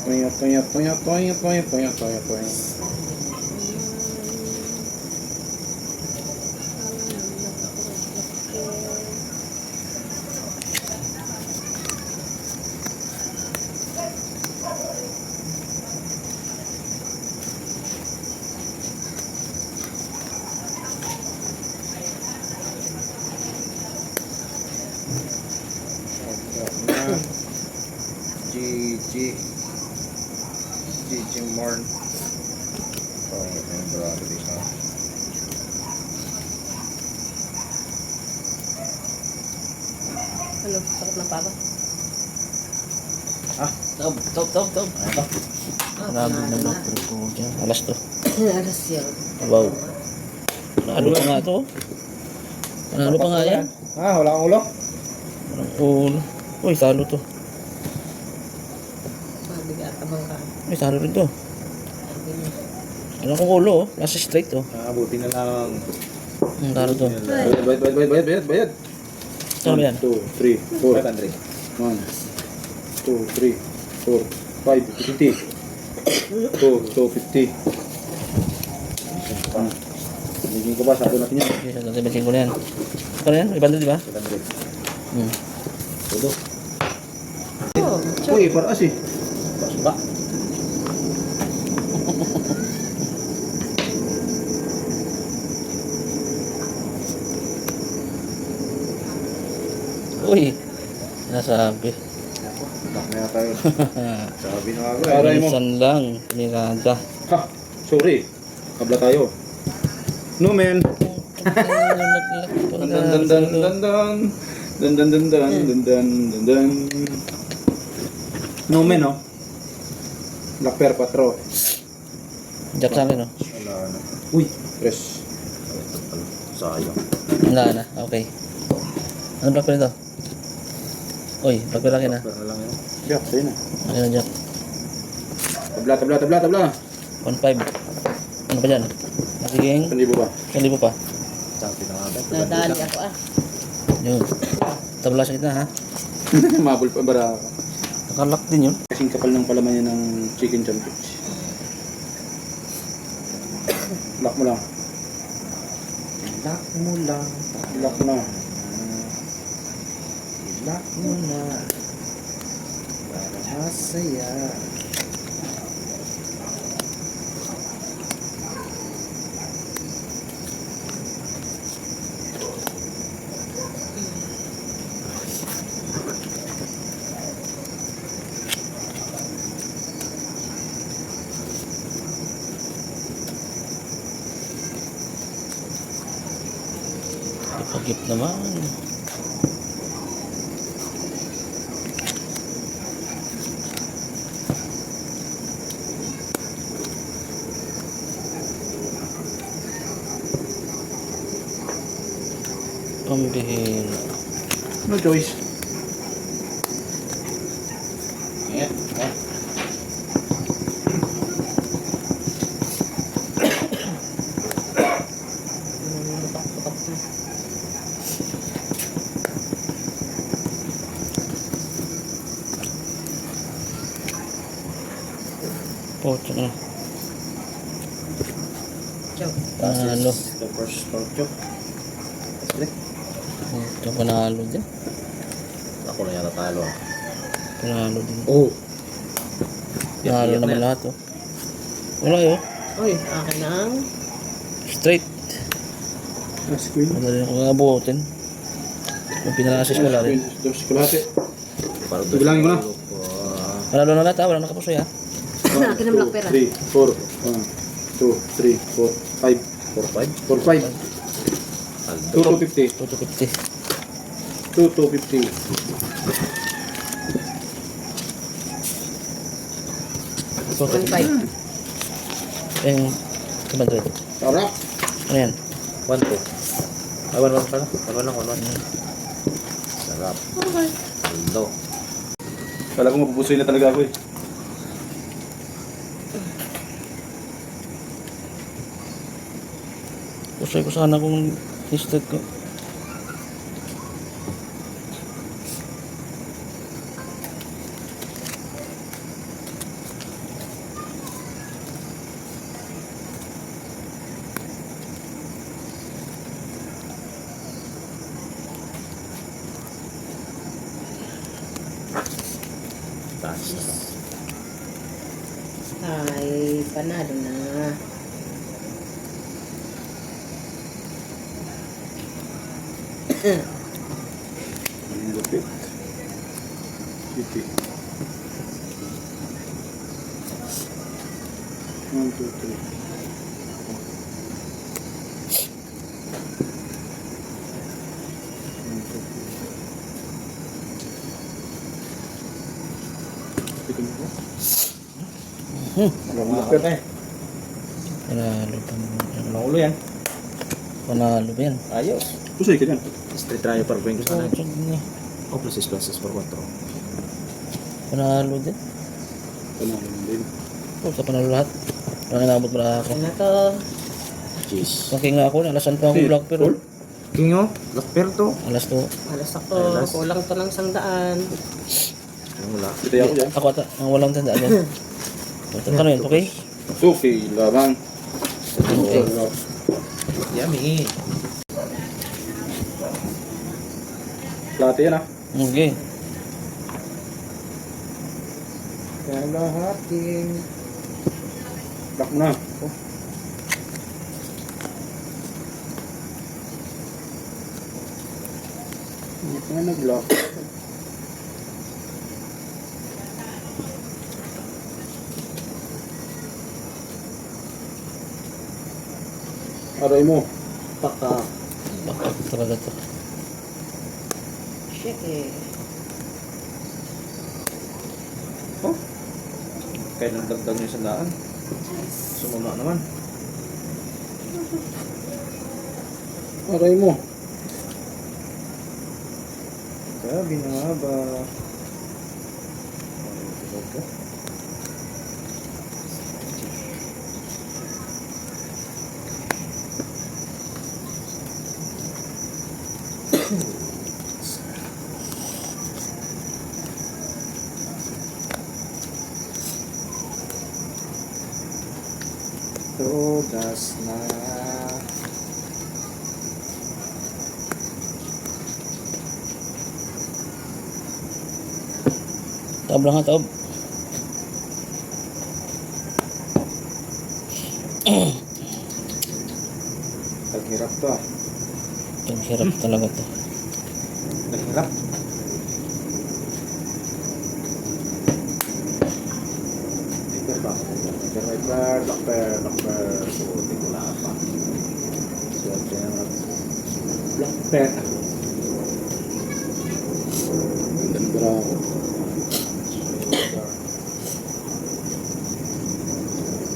Toya, toya, toya, toya, toya, toya, toya, toya. GG Morn. Oh, yung brother is na. Ano? Sakit ng papa? Tob. Ano ba? Grabe na mga ko dyan. Alas to. Alas yan. Wow. Panalo pa nga to. Panalo pa nga yan. Wala kang ulo? Parang ulo. Uy, talo to. Mabigat abang ka. Uy, talo rin to. Ano kong ulo oh. Nasa straight oh. Buti na lang. Talo to. Bayad. Ano yan? 1, 2, 3, 4. 1, 2, 3, 4, 5, 50. 250. Hindi ko ba? Sabi natin yan. Okay, sa natin bensin ko na yan. Ano yan? Ibanda di ba? 100. Tudo. Uy, paraas eh. Ba? Uy, nasabi. Lock na tayo. Sabi na ako. Aray mo. Minsan lang, mirada. Ha, sorry. Kabla tayo. No man. Dan dan dan dan dan dan dan dan dan dan dan dan dan. No man, no. Black Bear Patro. Jack sa akin, no? Wala na. Uy, fresh. Sayang. Wala na, okay. Ano black pa nito? Uy, black pa laki na. Pero lang yun. Jack, sa'yo na. Ano na Jack? Tabla. 1.5. Ano pa dyan? Nagiging 1,000 ba? 1,000 pa. Champion na nga. Nadali ako Yun. Tabla sa kita ha. Mabul pa bara. Nakalak din yun. Kasing kapal ng palaman niya ng chicken sandwich. Lock mo lang. Lock mo lang. Lock mo na. Lock mo na. Para masaya. Ipagip naman. Pambihira. No choice. Oh, tsaka na. Panalo. The first torture. Ito panalo din. Ako na yata talo. Panalo din. Oh. Panalo naman lahat oh. Wala yun. Uy, akin ang Straight. That's queen. Wala rin akong abutin. Yung pinalasis ko wala rin. Dos kulate. Bilangin mo na. Panalo na lahat ha. Walang nakapusoy ha. akin ang black pera. 3, 4, 1, 2, 3, 4, 5. 4, 5. 2, 250. 250. 2, 250. Ito, 1.5. yung 200. Sarap. Ano yan? 1-2. Ay, 1-1 pala. 1-1 lang, 1-1. Sarap. Hello. Kala ko mapupusoy na talaga ako eh. Pusoy ko sana kung listed ko. Ay, panalo na. Ang lupit. Iti. 1, 2, 3. Malapit eh. Panalo pa mo. Maulo yan. Panalo ba yan? Ayos. Pusay ka dyan. Straight tayo para bring ko sana. Oh, niya. Oh, plus for 4. Panalo din. Panalo din. Oh, sa panalo lahat. Parang inabot mo na ako. Ano na to? Jeez. Pagking nga ako, nalasan pa akong block pero. King oh. Lock pair to. Alas to. Alas ako. Alas. Kulang to ng 100. Wala. Ito ako dyan. Ako ata, ang walang tandaan yan. Tanong yun, okay? Okay, lamang. Okay. Yummy. Plate yan ah. Okay. Kalahating. Lock mo na. Oh. Hindi pa nga nag-lock. Aray mo. Baka. Baka talaga to. Shit eh. Oh. Kailan dagdag niyo sa daan? Sumama naman. Aray mo. Sabi na nga ba. Todas na. Taob lang ha, taob. Taghirap to ah. Ang hirap talaga to. Naghirap. Paper ba? Paper, locker. Suotin ko lang pa. Suotin na. Locker. Ganun ko lang ako.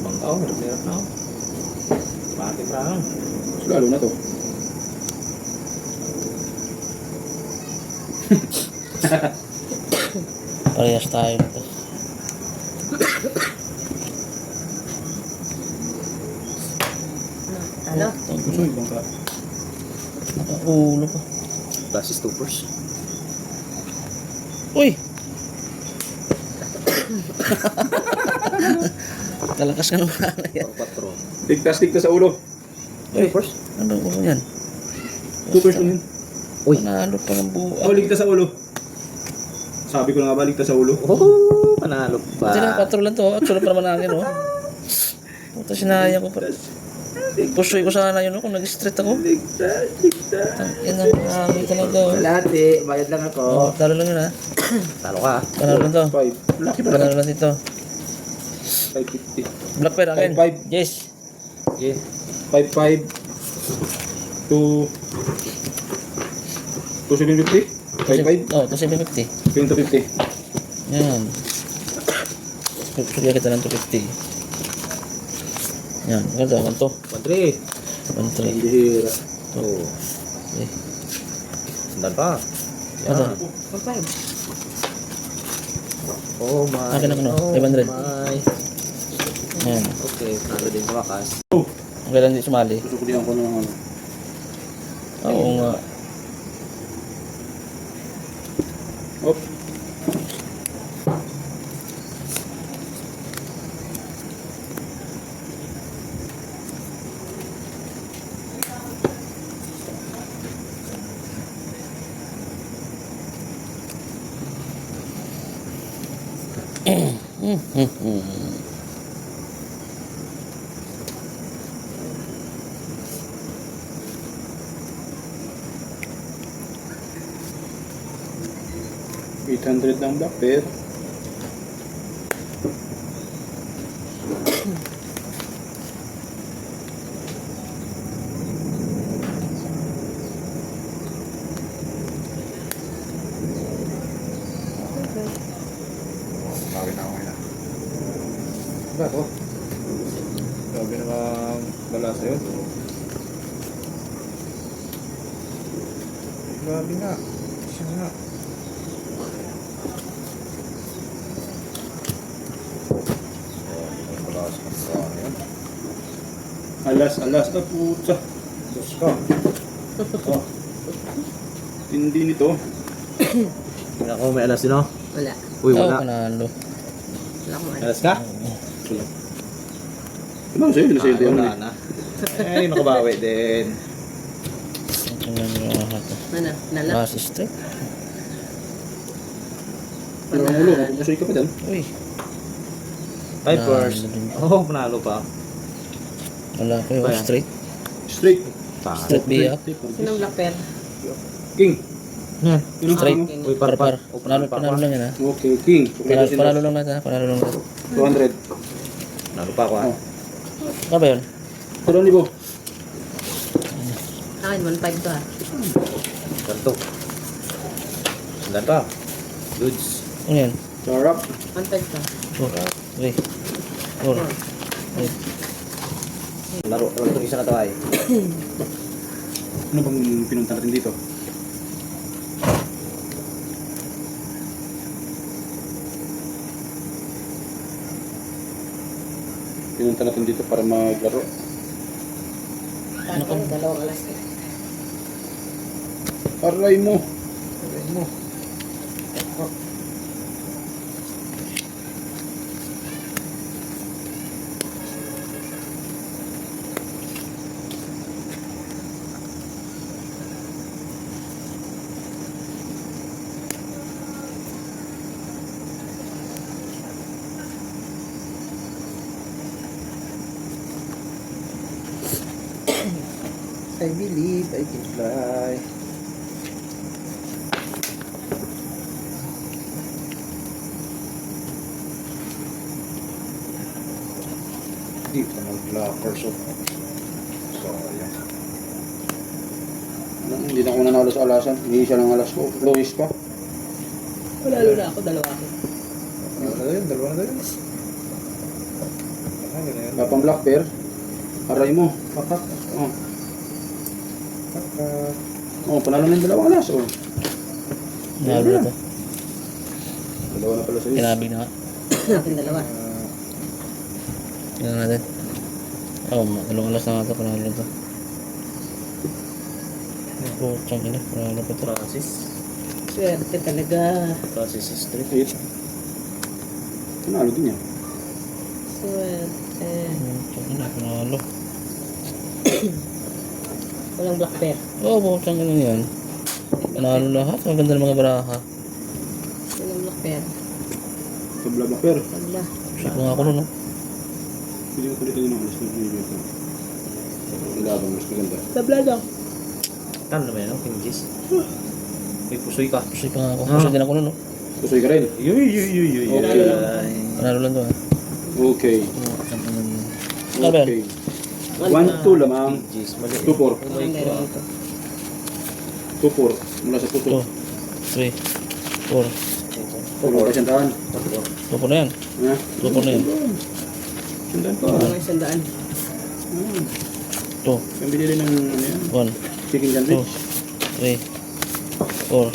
Bangkaw, hirap na ako. Pati prang. Lalo na to. Parehas tayo nito. Ano? Gusto yung bangka. Ulo pa. Plus is 2 pers. Uy! Talakas ka naman yan. 4. Ligtas sa ulo. Uy, ano ba ulo yan? 2 pers lang yun. Uy. Panalo pa ng buo. Oh, ligtas sa ulo. Sabi ko na nga ba, ligtas sa ulo. Oh, panalo pa. Kasi lang 4 lang to. Actually pa naman hangin, oh. Puta, sinayang ko pa. Pusoy ko sana yun, oh, kung nag-street ako. Ligtas. Tangin ang hangin talaga, oh. Kalahati, bayad lang ako. Oh, talo lang yun, ha. Talo ka. Panalo lang to. 5. Lucky pa Panalo na. lang dito. 550. Black pair, akin. 5-5. Yes. Okay. 5-5. 2. 2,750? 5-5? Oh, 2,750. 250. Yan. Sugya kita ng 250. Yan. Ganda, ganito. 1-3. 1-3. Hindi hira. Oh. Okay. Sandal pa. Ano? Yan. 5. Oh my. Akin ako, no? Oh 500. my. Yan. Okay, panalo din sa wakas. Okay lang di sumali. Susukulihan ko ng ano. Oo nga. Op. $800 lang black pair. Sabi na ako ngayon. Ba ito? Sabi na bala sa'yo. Grabe nga. Siya nga. Alas na puta. Diyos ka. Oh. Hindi nito. Wala ko, may alas din ako. Wala. Uy, Oh, wala. panalo. Wala akong ano. Alas ka? Ano sa'yo? Ano sa'yo? Wala na. Eh, nakabawi din. Ano? Nala? Last straight. Pero ang ulo, mapusoy ka pa dyan. Uy. Type first. Panalo din. Oh, panalo pa. Wala ko yung Ba yan? straight. Straight. Straight B up. Sinong black pair? King. Yan. Straight. Uy, Par-par. Oh, Panalo lang yan ha. Okay, king. Panalo lang natin ha. Panalo lang natin. 200. Panalo pa ako ah. Oh. Ano ba yun? 2,000. Akin, 1.5 to ha. Ganto. Sandan pa. Goods. Ano yan? Sarap. 1.5 to. 2, 3, 4. Laro itong isa na to ay. Ano bang pinunta natin dito? Pinunta natin dito para maglaro. Ano? Dalawang alas. Aray mo. Mo. I believe I can fly. Di pa nag-locker so. Sayang. Hindi na ako nanalo sa alasan. Hindi siya ng alas ko. Lois pa. Lalo na ako, dalawa ako. Dalawa na yun. Ah, ganun yun. Lapang black pair. Aray mo. Pakat. Oh. Oh, panalo na yung dalawang alas. Oh. Panalo na to. Dalawa na pala sa'yo. Kinabig na nga. Akin dalawa. Tingnan natin. Oh, dalawang alas na nga ito. Panalo na to. Putsang ina. Panalo pa to. Francis. Swerte talaga. Francis is straight. 8. Panalo din yan. Swerte. Putsang ina. Panalo. Walang black pair. Oh, putsang ina yan. Panalo lahat. Ang ganda ng mga baraha. Walang black pair. Tabla black pair. Tabla. Shit nga ako nun, no? Hindi ko palitan yung alas ng video ko. Ang labang mas maganda. Tabla daw. Talo naman yan, King Gis. May pusoy ka. Pusoy pa nga ako. Pusoy din ako nun, no? Pusoy ka rin. Yuy. Okay. Panalo lang to, ha? Okay. Putsang ina. Ano ba yan? Okay. 1-2 lamang. King Gis, mali. 2-4. Walang meron dito. 2-4. Mula sa puso. 2, 3, 4. Wala ka siyang daan. Tupo na yan. Ha? Tupo na yan. Sandaan pa. Walang isang daan. 2, Yung binili ng ano yan? 1, Chicken 2, sandwich. 3, 4.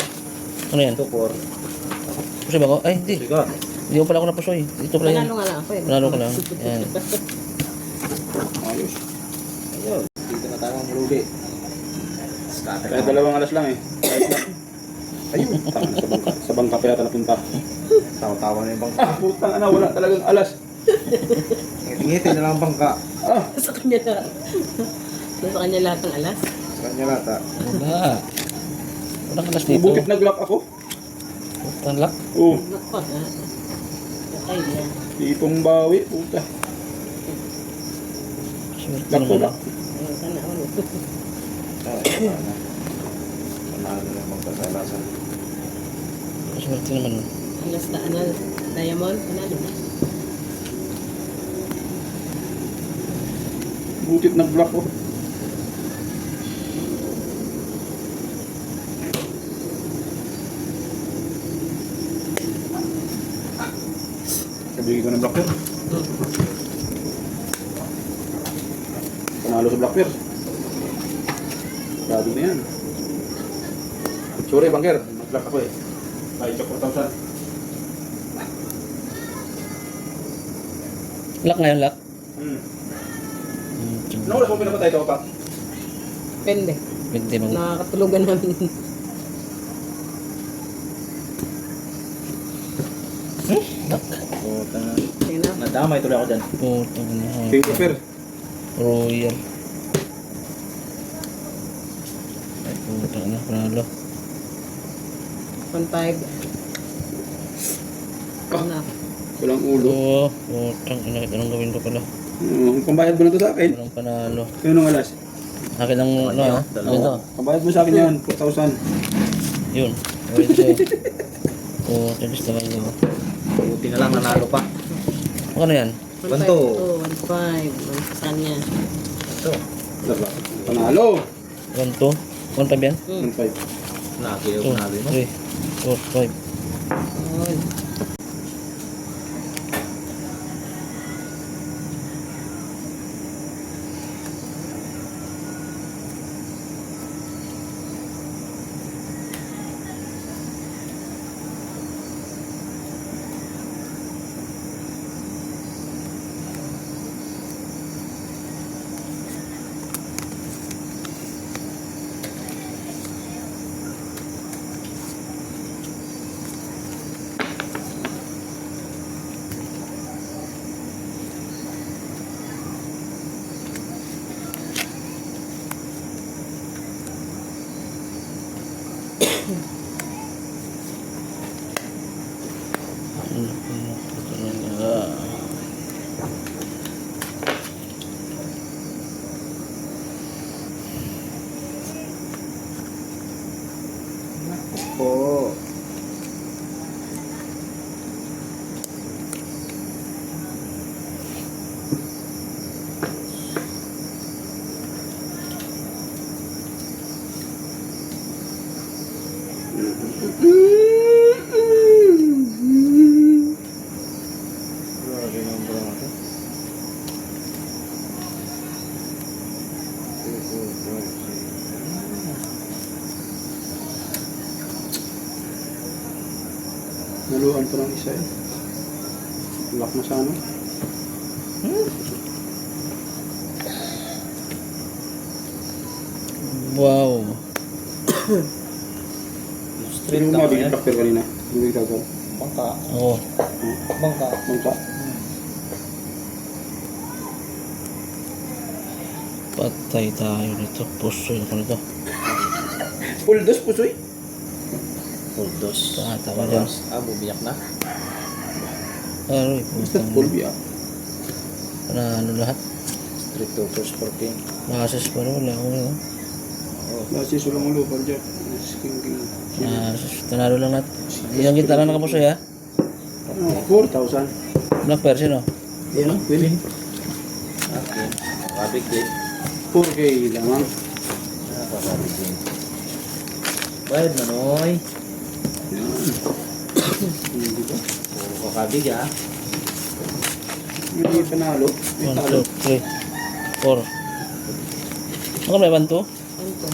Ano yan? 2-4. Pusoy ba ako? Ay, hindi. Pusoy ka. Hindi ko pala ako napusoy. Ito pala yan. Panalo nga lang ako eh. Panalo ka lang. Yan. Ayos. Ayun. Dito na tayo ang lugi. Scatter Kaya dalawang alas lang eh. Kahit na. Ayun. Tama, sa bangka pa yata napunta. Tawa-tawa na yung bangka. Ah, putang ana. Wala talagang alas. Ngiti na lang ang bangka. Ah. Sa kanya lahat. Sa kanya lahat ng alas. Sa kanya lata. Wala. Walang alas dito. Butit nag-lock ako. Walang lock. Oo. Nako. Ay, yan. Tipong bawi, puta. Swerte Lock po, naman. lock. Ayun, sana ako. Panalo na magkasalasan. Swerte naman. Alas na, ano, diamond, panalo na. Butit na block ko. Kabigay ko ng block pair. Panalo sa block pair. Gado na yan. Sorry, bangker. Mag-block ako eh. Kahit siya 4,000. Lock ngayon, lock. Ano oras mo pinapatay ito, Pak? Pende. Pwede mag... Nakakatulugan namin. Lock. Puta na. Tingnan na. Nadamay tuloy ako dyan. Putang na. King of pair. Royal. Ay, putang na. Panalo. 1.5. Ano? Walang ulo. Oo. Putang ina. Anong gawin ko pala? Pambayad mo na to sa akin. Walang panalo. Yun ang alas. Akin ang ano ha? Ano ito? Pambayad mo sa akin yan. 4,000. Yun. Wait sa'yo. Oo. Talis naman yun. Buti na lang nanalo pa. Ano yan? 1.5 Ganto. ito, 1.5. Ang sa kanya. Ito. Panalo. 1, 2. 1, 5 yan? 1,500. Nakiyaw 2, panalo mo. 3, 4, 5. Ayun. Po. Grabe ng brato. Naluhan pa ng isa eh. Lock na sana. Wow. Straight Yung na mabigit yan. block pair kanina. Yung gagaw. Bangka. Oo. Bangka. Bangka. Patay tayo nito. Pusoy ako nito. Full dos pusoy. Full dos. Tata ko dyan. Bumiyak na. Aroy, Basta putang. full biya. Panalo lahat. Street to first for king. Masis pa rin. Wala ko na. Nasi sulang ulo. Parjak. King. Tanalo lang natin. Yung kita lang nakapusoy ha. 4,000. Black pair sino? Yan o. Win. Okay. Kabig clip. 4K lamang. Kabig clip. Bayad manoy. Yan. Hindi ba? Puro kabig ha. Hindi panalo. May 1, talo. 2, 3, 4. Ano may 1, 2? Ano to?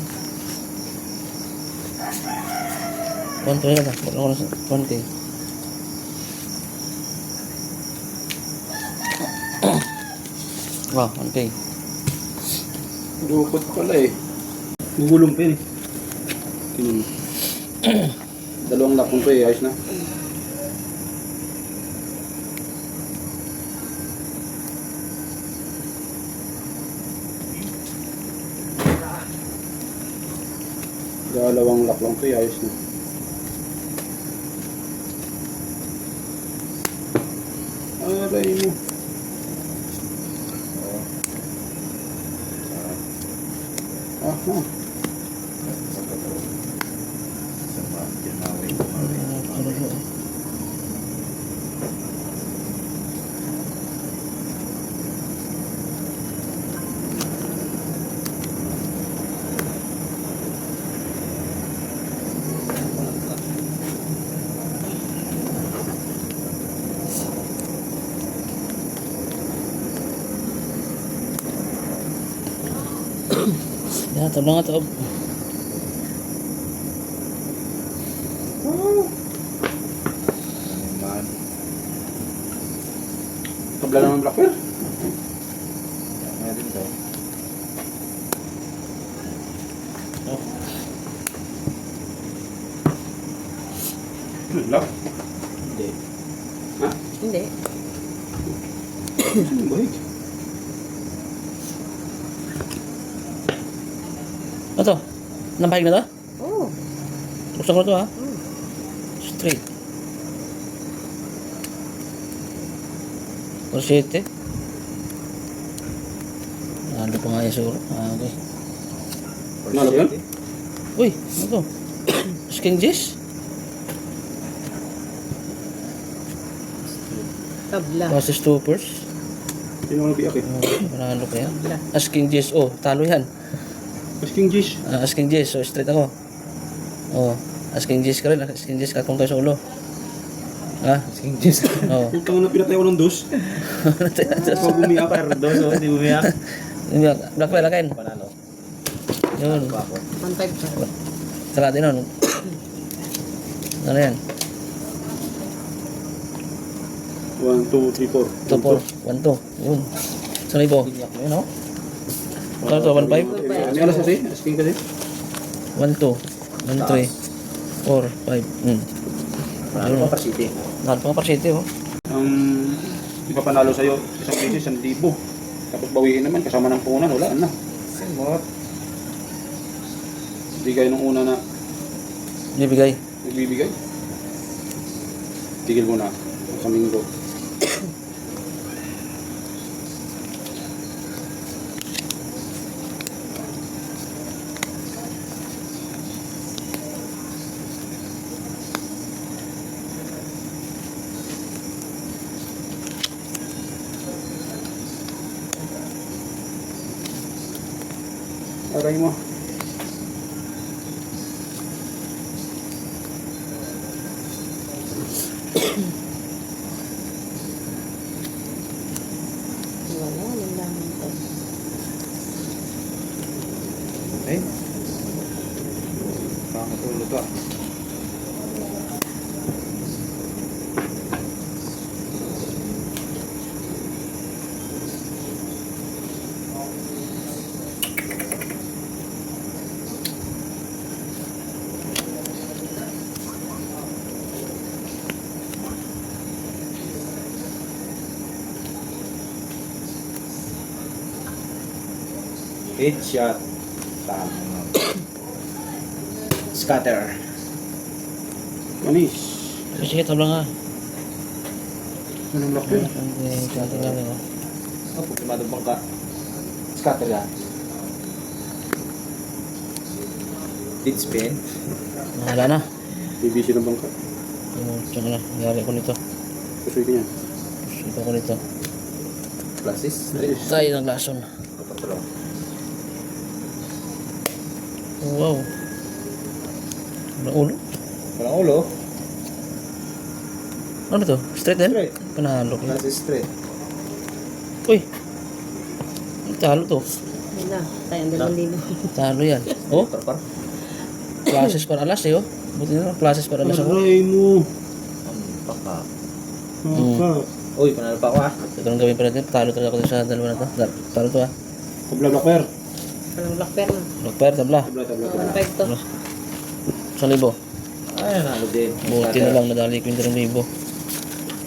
1, 2 yan ha. Wala ko na sa 1K. Wow, 1K. Dukot pala eh. Gugulong pa yun eh. Tingnan mo. Dalawang lakong pa eh. Ayos na. Dalawang lock lang to eh. Ayos na. Aray mo. Oh. Aha. Sama, ginawin ko mawin. Yan, ito na nga ito. Naman. Kabla naman black bear. Yan din to. Lock. Hindi. Ha? Hindi. Saan yung bahig? Ano to? Nambahig na to? Oo. Gusto ko na to ha? Mm. Straight. Rosete. Ano pa nga yan siguro? Ah, okay. Ano ba yun? Uy, ano to? Skin Jess? Tabla. Basta Stoppers? Sino ang nag-iyak eh? Manalo pa yan. Asking Jess, oh, talo yan. Asking Jish. Asking Jess, so straight ako. Oh, Asking Jess ka rin. Asking Jess ka kung kayo sa ulo. Ha? Asking Jess. Oo. Kung tango na pinatay ko ng dos. Pag umiyak. Pero doon, oh, hindi umiyak. Black Pearl, akin. Panalo. Yun. Pa ako. 1.5 siya. Sa natin nun. Ano yan? 1, 2, 3, 4. 2, 4, 1, 2. Yun. Sa libo. Iyak mo yun, no? Ano to? 1, 5? Ano alas kasi? Asking kasi? 1, 2, 1, 3, 4, 5. Panalo pa pa City. Nahal pa nga par city, oh. Ang ipapanalo sa'yo, isang beses, 1,000. Tapos bawiin naman, kasama ng punan, wala na. Simot. Hindi kayo nung una na Bibigay. nagbibigay. Tigil mo na. Sa linggo. Aray mo. Wala. Lalaman ito. Okay. Pakatulog ka. Headshot. Tama. Scatter. Manis. Sige, tabla nga. Anong lock yun? Tingnan mo. Oh, pag tumadabang ka. Scatter yan. Lead spin. Wala na. BBC ng bangka. Tsaka na. Nangyari ko nito. Pusoy ko yan. Ito ko nito. Classes. Tayo ng lason. Patulong. Wow. Walang ulo. Walang ulo. Ano to? Straight din? Straight. Panalo ko. Classes straight. Uy! Talo to. Wala. Tayong 2,000. Talo yan. Oh, Par. classes para alas eh oh. Buti na lang, classes para alas ako. Aray mo. Paka. Paka. Uy, panalo pa ako ah. Ito ang gawin pa natin. Talo talaga ako sa dalawa na to. Talo to ah. Kabla black bear. Walang black pearl na. Magpair, tabla. Kabla, kabla, kabla. 1.5 to. Sa libo. Ay, nanalo din. Buti na lang nadali ko yung 2,000.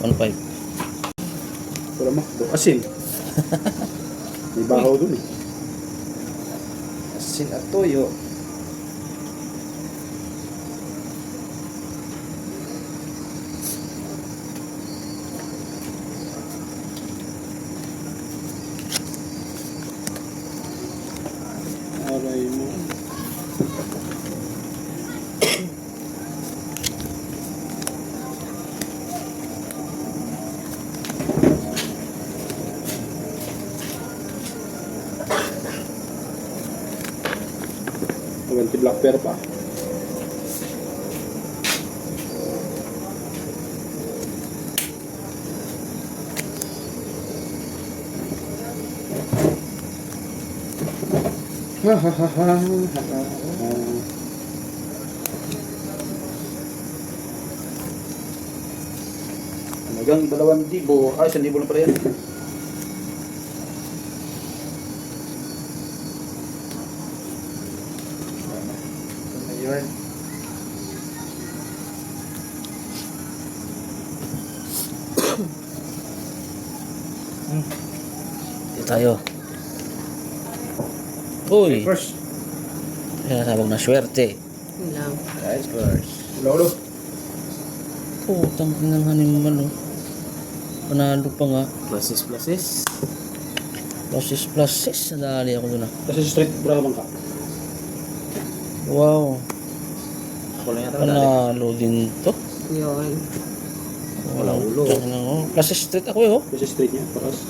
1.5. Wala mo. Asin. May bahaw dun eh. Asin at toyo. Ganti black pair pa. Ha ha ha ha. Hanggang 2,000. Ay, 1,000 na pala yan. Ayun. Dito tayo. Uy, First. sinasabog na swerte. Yun lang. Guys, first. Ulo. Putang inang man oh. Panalo pa nga. Pluses, pluses. Pluses. Nadali ako dun ah. Kasi straight brahman ka. Wow. Ako lang yata madali. Panalo din to. Yun. Wala ulo. Pluses street ako eh oh. Kasi straight niya. Paras.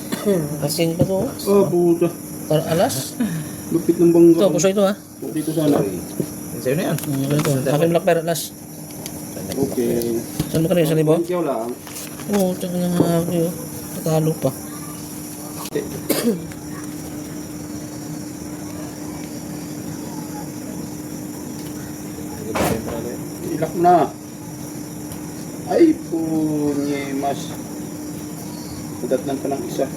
Kasing pa to oh. Oh, puta. Para alas. Lupit ng bangga. Ito, puso ito ha. Dito sana. Yung sa'yo na yan. Ito. Akin black pair alas. Okay. Saan mo kanina? Sa libo? Thank you lang. Oo, tsaka nga ako yun. Natalo pa. Ilak mo na. Ay, punye mas. Nadatnan pa ng isa.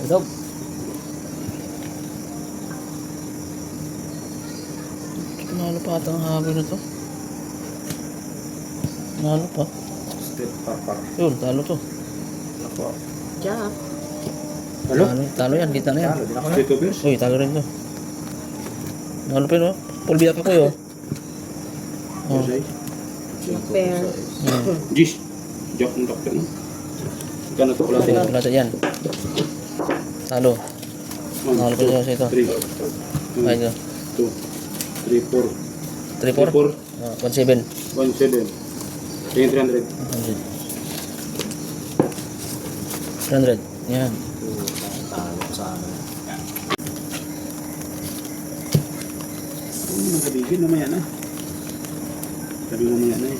Ito. Nalo pa ata ang habol na to. Nalo pa. Straight par. Yun, talo to. Ako. Jack. Hello? Talo yan, kita na yan. Talo din ako na. Straight overs? Uy, talo rin to. Nalo pa yun oh. Full biyak ako yun. Oh. Yes, ay. Black pair. Gis. Jack ng doctor no? Kano to pala sila? Wala sa yan. Talo. Nalo pa sa ito. 3. Ay, ito. 2. 3, 4. 3-4? 1-7. 1, 7. Tingin 300. 300. Yan. Talo sa amin. Magkabigin namaya na. Sabi namaya na eh.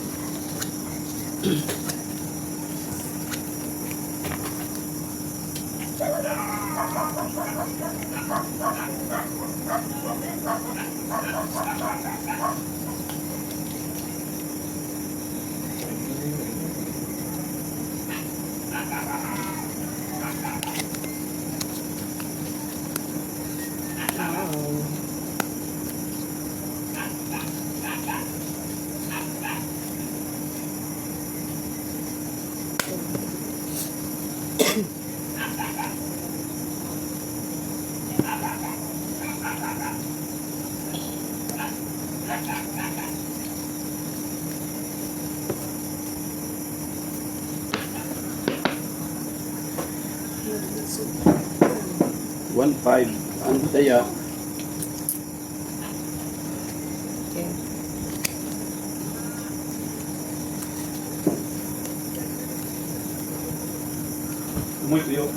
Wow. 1-5. Ang daya. Okay. Muy frío.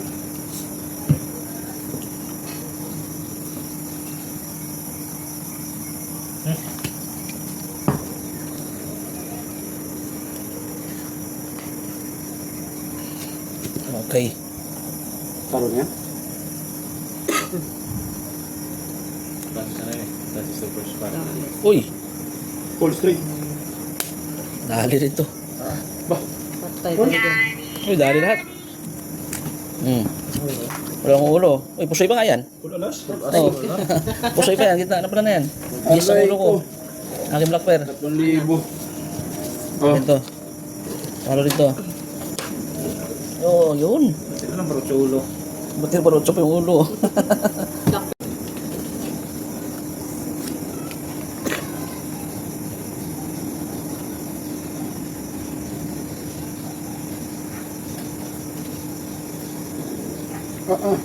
Okay. Taro niya? Kasi sana yun eh. Kasi super spot. Uy! Full straight. Dali rin to. Bah, Tayo talaga. Uy, dali lahat. Wala akong ulo. Uy, pusoy pa nga yan. Kulalas. Oo. Pusoy pa yan. Gitna na pala na yan. Gis ang ulo ko. Aking black pearl. 3,000. Oh. Ito. Ano rito? Oo, yun. Ito lang baro sa ulo. Buti pa rin yung ulo. Ah.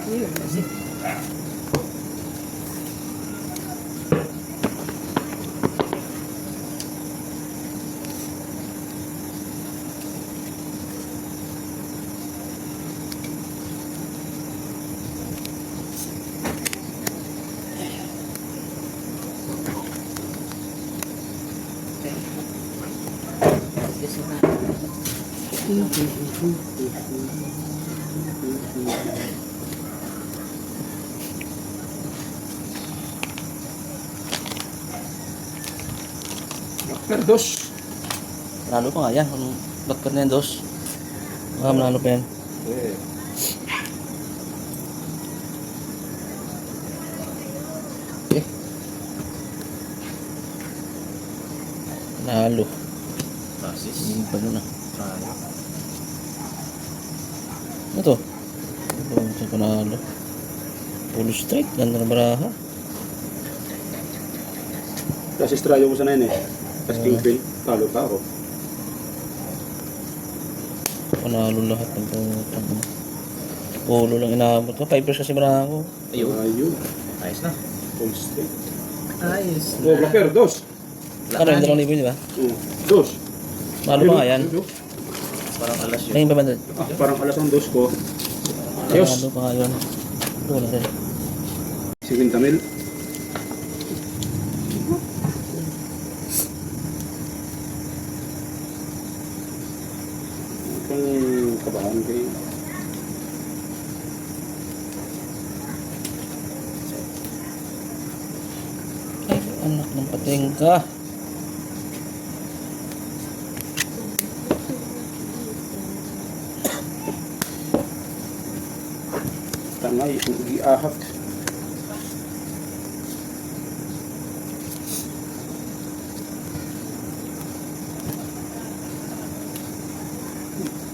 Ayun, kasi. Kasi na. Perdos. Manalo pa nga yan. Ang black pearl na yan, dos. Manalo pa yan. Eh. Nalo. Francis. Hindi pa nun ah. Sayang. Ito. Ito, saan panalo? Polo straight. Ganda na baraha. Kasi strayo mo sana yun eh. Tapos kingpin. Talo ka ako. Panalo lahat ng putang. Polo lang inaabot ko. 5 kasi baraha ko. Ayun. Ayun. Ayos na. Full straight. Ayos Oh, Black Perdos. Ano yung 2,000 di ba? Dos. Mahalo pa nga yan. Parang alas yun. Ngayon pa ba? Ah, parang alas ang dos ko. Ayos. Mahalo pa nga yun. Ito na rin. 50,000. Kung kabahan kayo. Ay, anak ng pating ka. Tangay, giahak.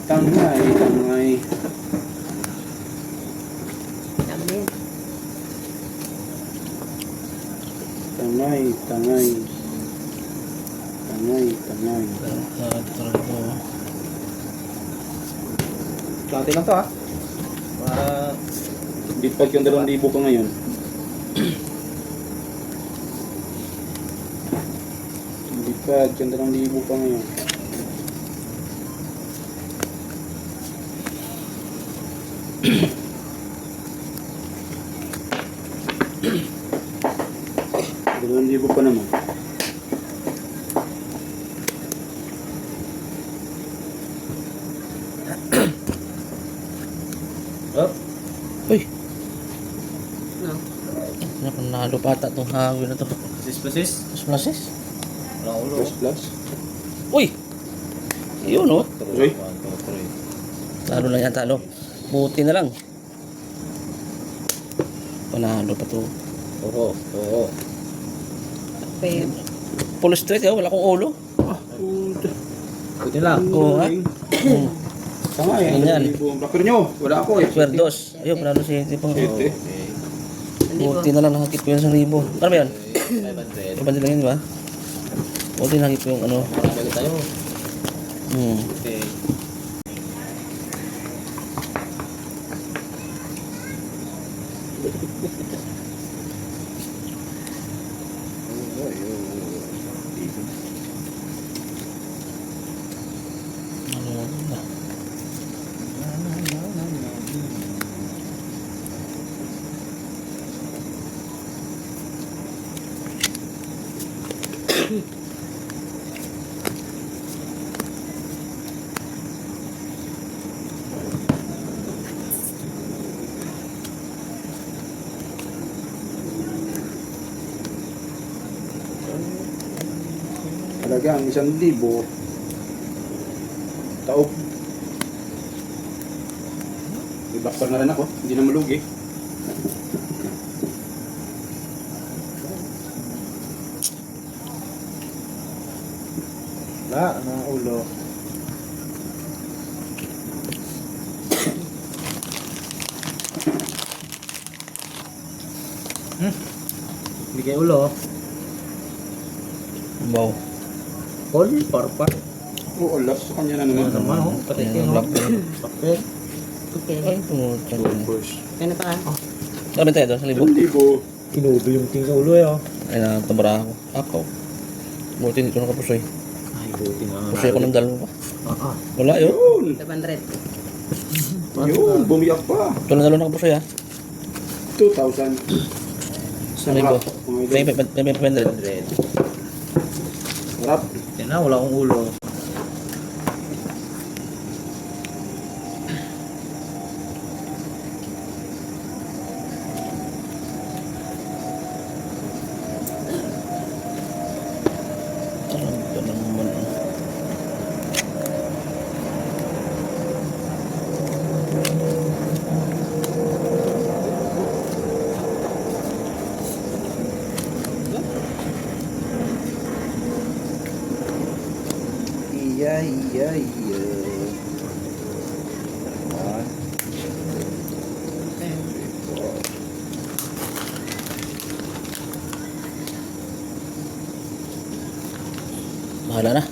Tangay, tangay. Amen. Tangay, tangay. Tangay, tangay. Ito rin po. Plante lang to ha. Para Di pag yung 2,000 ka ngayon. Di pag yung 2,000 ka ngayon. Dalawang libo pa naman. up. Uy, No. napanalo pa ata itong hangin na to. Sis. Mas masis. Walang ulo. Plus plus. Uy! Yun oh. Uy. 1, 2, 3. Talo lang yan, talo. Buti na lang. Panalo pa to. Oo. Pero. Full straight, wala akong ulo. Buti lang. Oo, ha? Tama eh. Ganyan. 2,000 Blacker nyo. Wala ako eh. Swerdos. Ayun, panalo si Tipong. Sete. Okay. Buti na lang nakakit ko yun sa ribo. Ano ba yun? 500. Ibang lang yun, di ba? Buti nakakit ko yung ano. Marami tayo. Okay. Ano na. Talagang 1,000. Taob. May backpack na rin ako. Hindi na malugi. Wala, ano ang ulo. Hindi kayo ulo. Wow. Paul, parpa. Oo, last sa kanya na naman. Naman, oh. Pati Ayan, kayo. black pen. Bakit? Okay. Ay, tumutang. Push. Ano pa? Sabi tayo doon, sa libo. 1,000. Kinubo yung tingin sa ulo eh, oh. Ay, natabara ako. Ako. Buti hindi ko nakapusoy. Ay, buti na. Pusoy ako ng dalawa. Wala yun. Yun! 700. Yun! Bumiyak pa! Ito na dalawa nakapusoy ha. 2,000. Sa libo. May 500. Sarap. Yan na, wala akong ulo. Alam ko naman. Iya, iya, iya. Bahala na.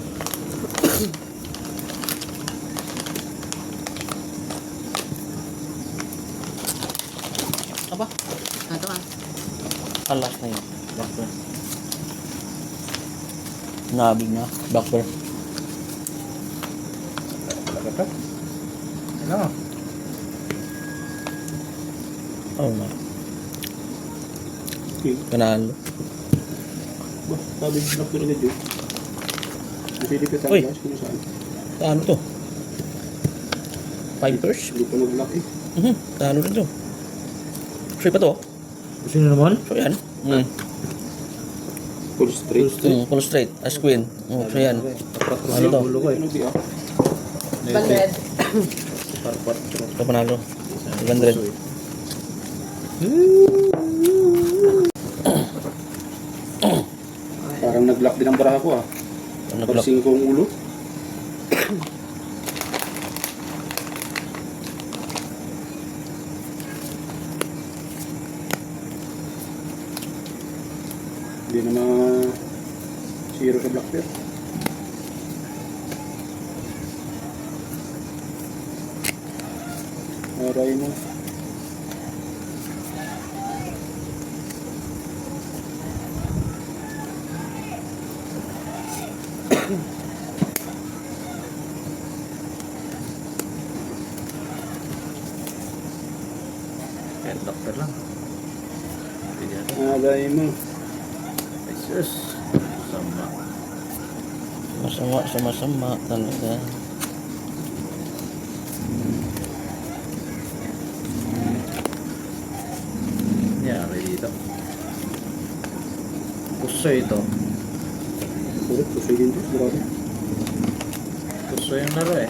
Apa? Ito ah. Alas na yun. Backburn. Nabig na. Backburn. Talaga to? Yan na. Oh na. Okay. Panalo. Bah, sabi ko lang talaga dyan. Nasilip ka sa Uy. gas, kung saan. Ano to? Pipers? Hindi pa nag-lock eh. Ano rin to? Sure pa to? Gusto nyo naman? So yan. Full straight. Full straight. As queen. So yan. Ano to? Ulo ko eh. Ano di ah? 100. Parpat. Ito panalo. 100. Parang nag-lock din ang baraha ko ah. Ano Pag block? 5 ang ulo. Hindi na zero sa black pair. Aray mo. Kaya doctor lang. Hindi yan. Aray mo. Ay, sus. Sama. Sama-sama talaga. Nangyari dito. Puso ito. Correct, pusoy din to. Grabe. Puso yung laro eh.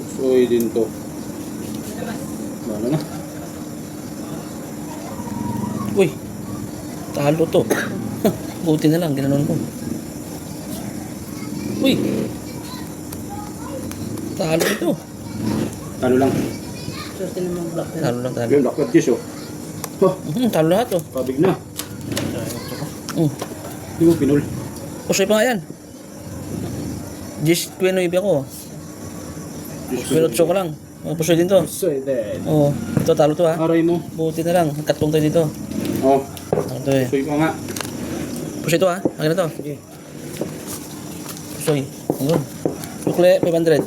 Pusoy din to. Ano na? Uy! Talo to. Buti na lang, ginanon ko. Uy! Talo ito. Ano lang? Susin mo mag block na. Talo lang, talo. Yun, lock at kiss oh. Oh, Talo lahat to. pabig na. Hindi mo pinul. Pusoy pa nga yan. Just queen wave ako. Pinutso ko lang. Pusoy din to. Puso din. Oo. Ito, talo to ha. Aray mo. Buti na lang. Katlong tayo dito. Oh, Ano to eh. pusoy pa nga. Pusoy to ha. Akin na to. Sige. pusoy. Yun. Sukle, 500.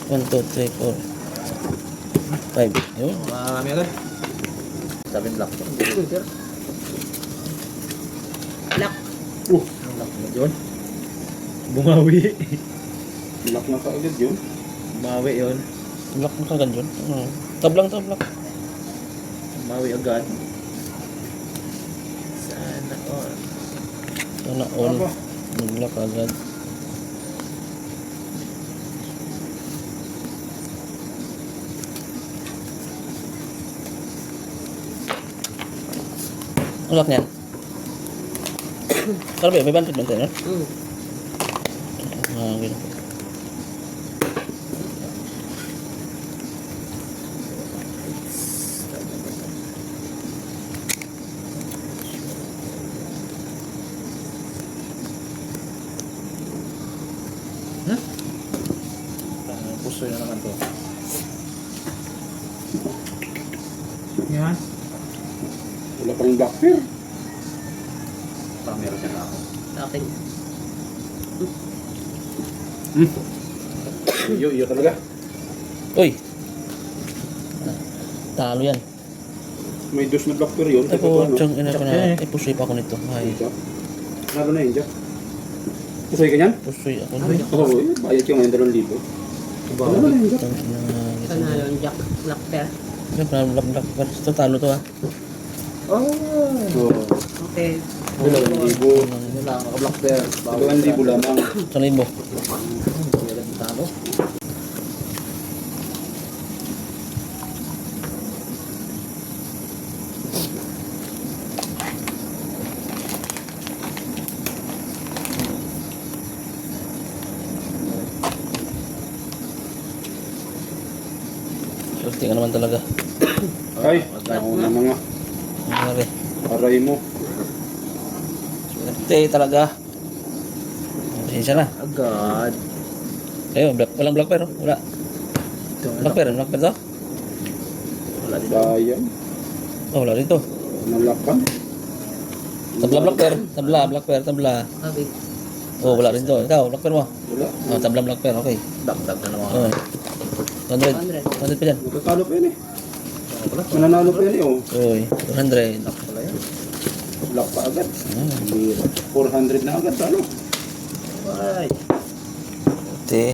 1, 2, 3, 4. 5. Yun. Marami agad. Sabi black. Black. Ang black na yun. Bumawi. Lock na kaagad yun. Bumawi yun. Black mo kagad yun. Tablang, tablang. Bumawi agad. Sana all. Sana all. Aba. Black agad. Ang lock niyan. Kalau may bantot man tayo, no? Gini. Pusoy na naman to. Yan. Wala pang black pair. Meron siya na ako. Sa akin. Iyo talaga. Uy! Talo yan. May dos na black pair yun. Ay po, tiyang ina ko Eh. na. Ay, pusoy pa ako nito. Ay, Jack. Lalo na yun, Jack. Pusoy ka niyan? pusoy ako Ano nito. yun? Oo, bayad ka ngayon 2,000. Lalo na yun, Jack. Tiyang ina. Sana yung Jack Black Bear. Black. Ito talo to ha. Oh! So, Okay. 2,000. Ano lang, naka-black there. 2,000 lamang. 1,000. Meron talo. Swerte ka naman talaga. Ay, ako na mga Nangyari. aray mo. Swerte talaga. Pasensya na. Agad. Ayun, walang black pair, oh. Wala. Ito, Black pair to? wala din. Sayang. Oh, wala rito. Nalakan. Tabla black pair. Tabla. Sabi. Oh, wala rin to. Ikaw, black pair mo. Wala. Oh, tabla black pair, okay. Dagdag na naman. Oh. 100. 100. 100 pa dyan. Natatalo pa yun eh. Mananalo pa yun eh, oh. Uy, 200. Wala yan. Black pa agad. Ah, 400 na agad, talo. Bye. Swerte.